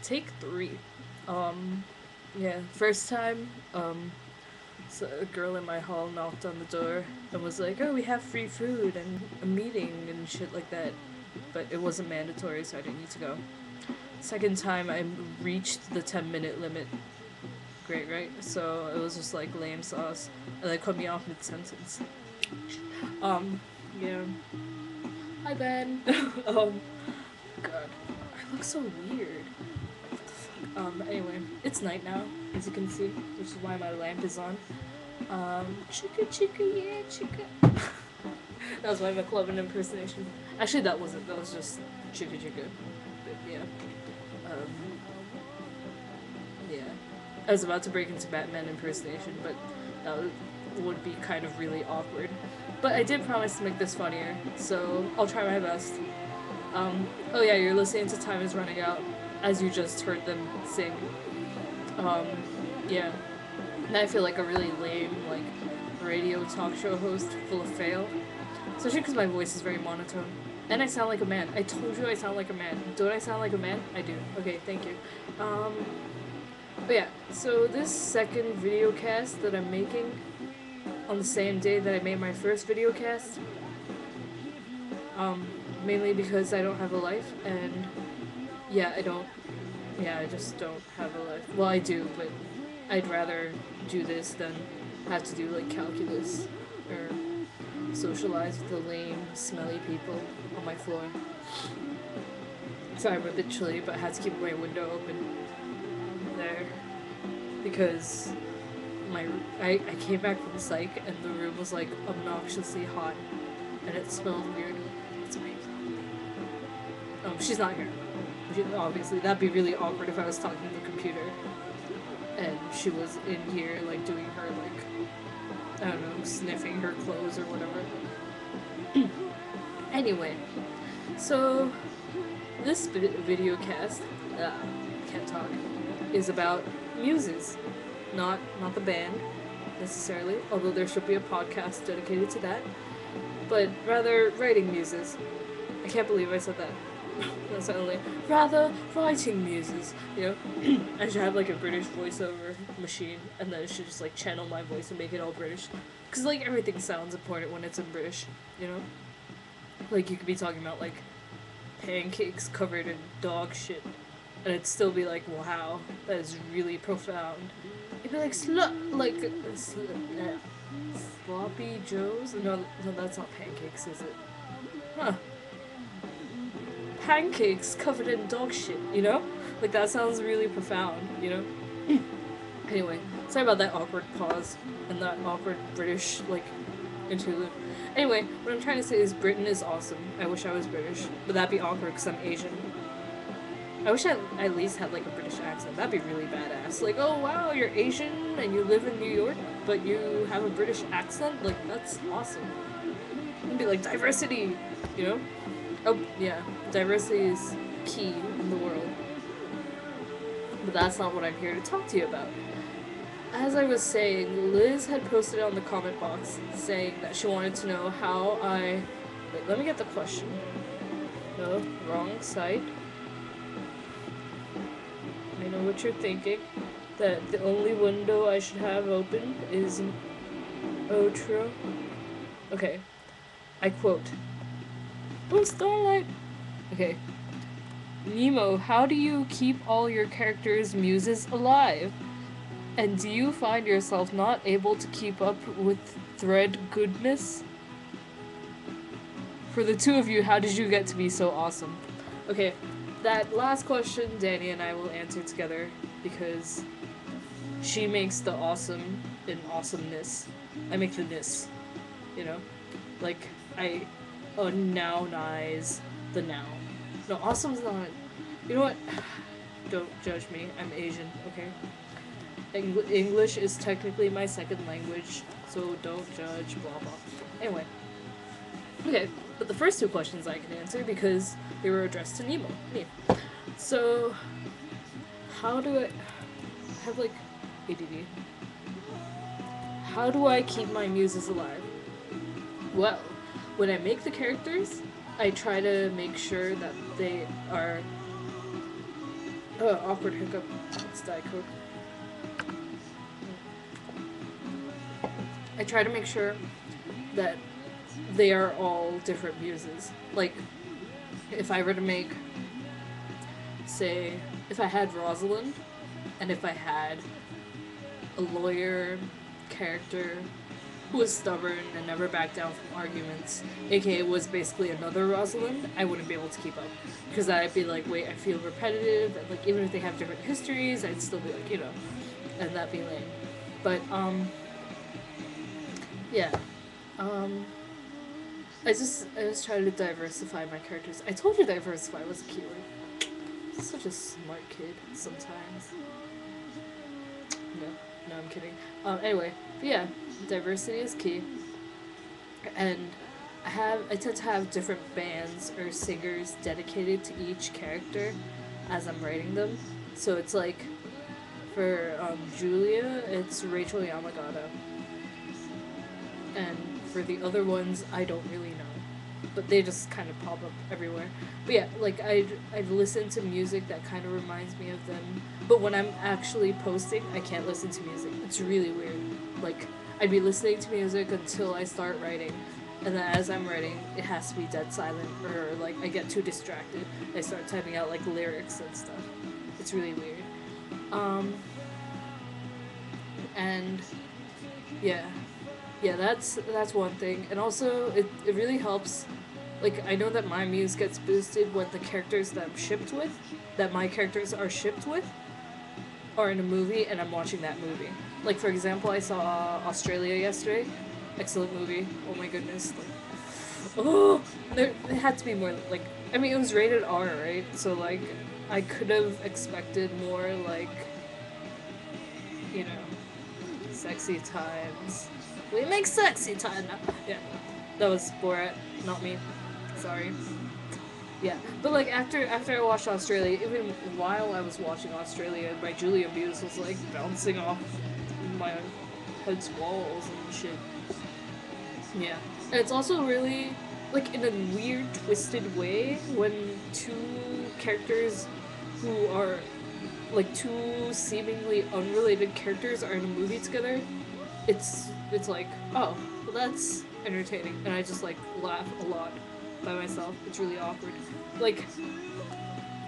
Take 3. Yeah, first time, so a girl in my hall knocked on the door and was like, "Oh, we have free food and a meeting and shit like that." But it wasn't mandatory, so I didn't need to go. Second time, I reached the 10-minute limit. Great, right? So it was just like lame sauce, and they cut me off mid sentence. Um, yeah. Hi Ben. um, God, I look so weird. What the fuck? Anyway, it's night now, as you can see, which is why my lamp is on. Chicka chicka yeah chicka. That was my McLovin impersonation. Actually, that wasn't. That was just chicka chicka. But yeah. Um, yeah. I was about to break into Batman impersonation, but that would be kind of really awkward. But I did promise to make this funnier, so I'll try my best. Oh yeah, you're listening to Time Is Running Out, as you just heard them sing. Um, yeah. And I feel like a really lame, like, radio talk show host full of fail. Especially because my voice is very monotone. And I sound like a man. I told you I sound like a man. Don't I sound like a man? I do. Okay, thank you. But yeah, so this second video cast that I'm making on the same day that I made my first video cast, mainly because I don't have a life, and yeah, I just don't have a life. Well, I do, but I'd rather do this than have to do, like, calculus or socialize with the lame, smelly people on my floor. Sorry, I'm a bit chilly, but I had to keep my window open there because I came back from psych and the room was, like, obnoxiously hot and it smelled weird. It's my she's not here. Obviously, that'd be really awkward if I was talking to the computer and she was in here, like, doing her, like, I don't know, sniffing her clothes or whatever. Anyway, so this video cast, can't talk, is about muses. Not the band, necessarily, although there should be a podcast dedicated to that, but rather writing muses. I can't believe I said that. That sounded like, rather writing muses, you know? I should have, like, a British voiceover machine, and then it should just, like, channel my voice and make it all British. Because, like, everything sounds important when it's in British, you know? Like, you could be talking about, like, pancakes covered in dog shit, and it'd still be like, wow, that is really profound. It'd be like, sloppy joes? No, that's not pancakes, is it? Huh. Pancakes covered in dog shit, you know? Like, that sounds really profound, you know? Anyway, sorry about that awkward pause and that awkward British, like, interlude. Anyway, what I'm trying to say is Britain is awesome. I wish I was British, but that'd be awkward because I'm Asian. I wish I at least had, like, a British accent. That'd be really badass. Like, oh wow, you're Asian and you live in New York, but you have a British accent? Like, that's awesome. It'd be like, diversity, you know? Oh, yeah. Diversity is key in the world. But that's not what I'm here to talk to you about. As I was saying, Liz had posted on the comment box saying that she wanted to know how I... Wait, let me get the question. No, wrong site. I know what you're thinking. That the only window I should have open is Otro. Okay. I quote. Oh, Starlight! Okay. Nemo, how do you keep all your characters' muses alive? And do you find yourself not able to keep up with thread goodness? For the two of you, how did you get to be so awesome? Okay, that last question Danny and I will answer together because she makes the awesome in awesomeness. I make the ness, you know? Like, I nounize the noun. No, awesome's not... You know what? Don't judge me. I'm Asian, okay? English is technically my second language, so don't judge, blah blah. Anyway. Okay, but the first two questions I can answer because they were addressed to Nemo, me. So, how do I have, like, ADD? How do I keep my muses alive? Well, when I make the characters, I try to make sure that they are Awkward hiccup. It's Diet Coke. I try to make sure that they are all different muses. Like, if I were to make, say, if I had Rosalind, and if I had a lawyer character who was stubborn and never backed down from arguments, aka was basically another Rosalind, I wouldn't be able to keep up. Because I'd be like, wait, I feel repetitive, and like, even if they have different histories, I'd still be like, and that'd be lame. But, yeah. Um, I just try to diversify my characters. I told you diversify was a keyword. Such a smart kid sometimes. No, I'm kidding. Anyway, but yeah, diversity is key. And I tend to have different bands or singers dedicated to each character as I'm writing them. So it's like, for Julia, it's Rachel Yamagata. And for the other ones, I don't really know. But they just kind of pop up everywhere. But yeah, like, I'd listen to music that kind of reminds me of them. But when I'm actually posting, I can't listen to music. It's really weird. Like, I'd be listening to music until I start writing. And then as I'm writing, it has to be dead silent. Or, like, I get too distracted. I start typing out, like, lyrics and stuff. It's really weird. And, yeah. Yeah, that's one thing. And also, it really helps. Like, I know that my muse gets boosted when the characters that I'm shipped with, that my characters are shipped with, are in a movie and I'm watching that movie. Like, for example, I saw Australia yesterday. Excellent movie. Oh my goodness. Like, oh! It had to be more, like, I mean, it was rated R, right? So, like, I could have expected more, like, sexy times. We make sexy time now. Yeah. That was Borat, not me. Sorry. Yeah. But like after I watched Australia, even while I was watching Australia, my Julia Muse was like bouncing off my head's walls and shit. Yeah. And it's also really like in a weird, twisted way when two characters who are like two seemingly unrelated characters are in a movie together. It's like, oh, well, that's entertaining, and I just like laugh a lot by myself. It's really awkward. Like,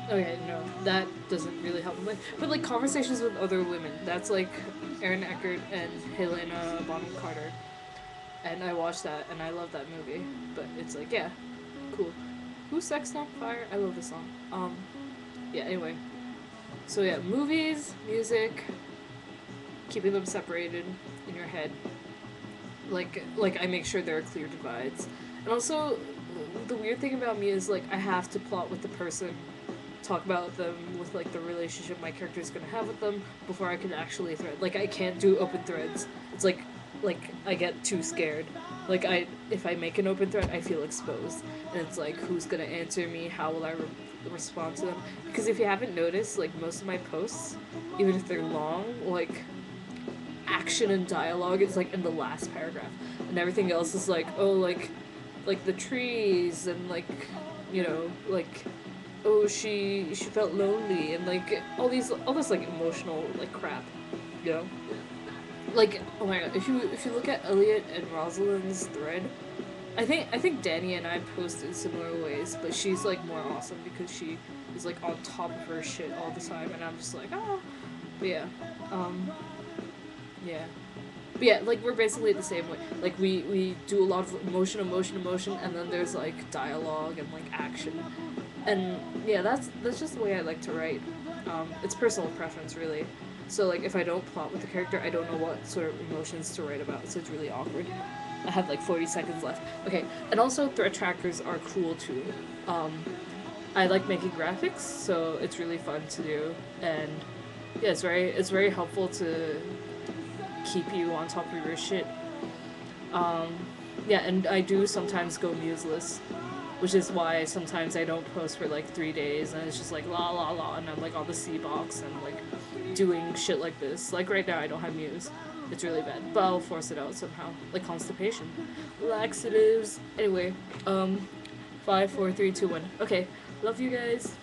okay, no, that doesn't really help me. But like conversations with other women, that's like Aaron Eckhart and Helena Bonham Carter, and I watched that and I love that movie. But it's like, yeah, cool. Who's Sex on Fire? I love this song. Yeah. Anyway, so yeah, movies, music, keeping them separated in your head. Like I make sure there are clear divides. And also, the weird thing about me is, like, I have to plot with the person, talk about them with, like, the relationship my character is gonna have with them before I can actually thread. Like, I can't do open threads. It's like, I get too scared. Like, if I make an open thread, I feel exposed. And it's like, who's gonna answer me? How will I respond to them? Because if you haven't noticed, like, most of my posts, even if they're long, like, action and dialogue is like in the last paragraph, and everything else is like, oh, like the trees and like, like, oh, she felt lonely and like all this like emotional like crap, you know. Like, oh my god, if you look at Elliot and Rosalind's thread, I think Danny and I post in similar ways, but she's like more awesome because she is like on top of her shit all the time, and I'm just like, oh, but yeah. Yeah. But yeah, like, we're basically the same way. Like, we do a lot of emotion, and then there's, like, dialogue and, like, action. And, yeah, that's just the way I like to write. It's personal preference, really. So, like, if I don't plot with the character, I don't know what sort of emotions to write about, so it's really awkward. I have, like, 40 seconds left. Okay, and also thread trackers are cool, too. I like making graphics, so it's really fun to do, and, yeah, it's very helpful to keep you on top of your shit. Yeah, and I do sometimes go museless, which is why sometimes I don't post for like 3 days, and it's just like la la la, and I'm like on the C box and like doing shit like this. Like right now, I don't have muse. It's really bad, but I'll force it out somehow, like constipation, laxatives. Anyway, 5, 4, 3, 2, 1. Okay, love you guys.